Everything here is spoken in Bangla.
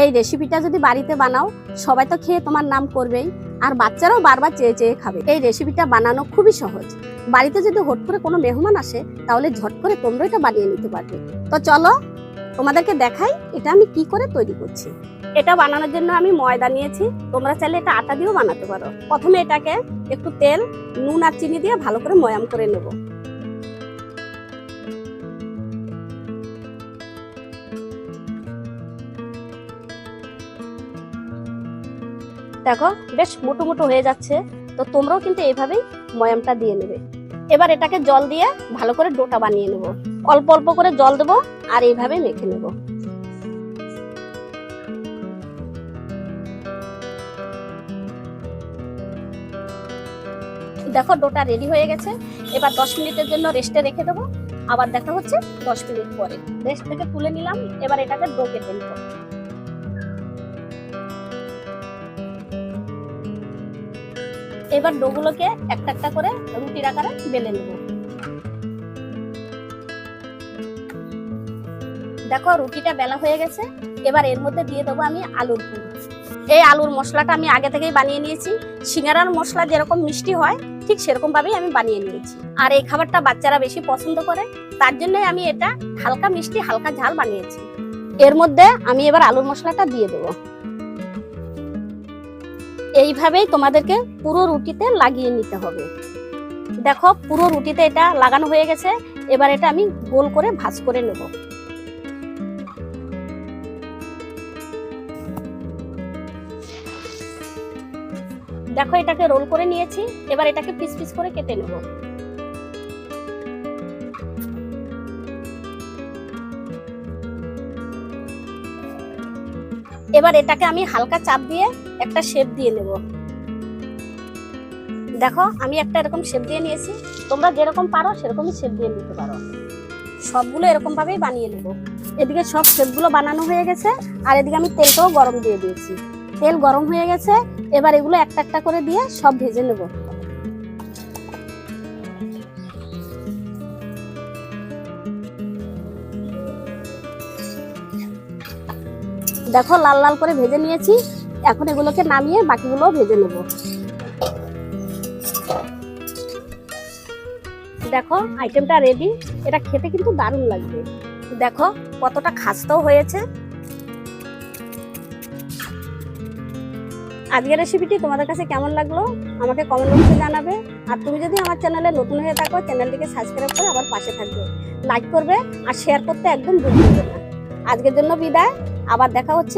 এই রেসিপিটা যদি বাড়িতে বানাও সবাই তো খেয়ে তোমার নাম করবেই, আর বাচ্চারাও বারবার চেয়ে চেয়ে খাবে। এই রেসিপিটা বানানো খুবই সহজ। বাড়িতে যদি হট করে কোনো মেহমান আসে তাহলে ঝট করে তোমরা এটা বানিয়ে নিতে পারবে। তো চলো তোমাদেরকে দেখাই এটা আমি কি করে তৈরি করছি। এটা বানানোর জন্য আমি ময়দা নিয়েছি, তোমরা চাইলে এটা আটা দিয়েও বানাতে পারো। প্রথমে এটাকে একটু তেল, নুন আর চিনি দিয়ে ভালো করে ময়াম করে নেব। দেখো বেশ মোটো মোটো হয়ে যাচ্ছে, তো তোমরাও কিন্তু এইভাবেই ময়ামটা দিয়ে নেবে। এবার এটাকে জল দিয়ে ভালো করে ডোটা বানিয়ে নেব। অল্প অল্প করে জল দেবো আর এইভাবে মেখে নেব। দেখো ডোটা রেডি হয়ে গেছে। এবার 10 মিনিটের জন্য রেস্টে রেখে দেবো। আবার দেখা হচ্ছে 10 মিনিট পরে। রেস্ট থেকে তুলে নিলাম, এবার এটাকে ডো কেটে নেব। এবার ডোগুলোকে একটা একটা করে রুটির আকারে বেলে নেব। দেখো রুটিটা বেলা হয়ে গেছে। এবার এর মধ্যে দিয়ে দেবো আমি আলুর পুর। এই আলুর মশলাটা আমি আগে থেকেই বানিয়ে নিয়েছি। সিঙ্গারার মশলা যেরকম মিষ্টি হয় ঠিক সেরকম ভাবেই আমি বানিয়ে নিয়েছি। আর এই খাবারটা বাচ্চারা বেশি পছন্দ করে, তার জন্যই আমি এটা হালকা মিষ্টি হালকা ঝাল বানিয়েছি। এর মধ্যে আমি এবার আলুর মশলাটা দিয়ে দেবো। এইভাবেই তোমাদেরকে পুরো রুটিতে লাগিয়ে নিতে হবে। দেখো পুরো রুটিতে এটা লাগানো হয়ে গেছে। এবার এটা আমি গোল করে ভাঁজ করে নেব। দেখো এটাকে রোল করে নিয়েছি। এবার এটাকে পিস পিস করে কেটে নেব। এবার এটাকে আমি হালকা চাপ দিয়ে একটা শেপ দিয়ে নেব। দেখো আমি একটা এরকম শেপ দিয়ে নিয়েছি। তোমরা যেরকম পারো সেরকমই শেপ দিয়ে নিতে পারো। সবগুলো এরকম ভাবেই বানিয়ে নেব। এদিকে সব শেপগুলো বানানো হয়ে গেছে, আর এদিকে আমি তেলটাও গরম দিয়ে দিয়েছি। তেল গরম হয়ে গেছে। এবার এগুলো একটা একটা করে দিয়ে সব ভেজে নেব। দেখো লাল লাল করে ভেজে নিয়েছি। এখন এগুলোকে নামিয়ে বাকিগুলো ভেজে নেব। দেখো আইটেমটা রেডি। এটা খেতে কিন্তু দারুণ লাগবে। দেখো কতটা খাস্তাও হয়েছে। আজকের রেসিপিটি তোমাদের কাছে কেমন লাগলো আমাকে কমেন্ট বক্সে জানাবে। আর তুমি যদি আমার চ্যানেলে নতুন হয়ে থাকো চ্যানেলটিকে সাবস্ক্রাইব করে আমার পাশে থাকবে, লাইক করবে আর শেয়ার করতে একদম ভুলবে না। আজকের জন্য বিদায়, আবার দেখা হচ্ছে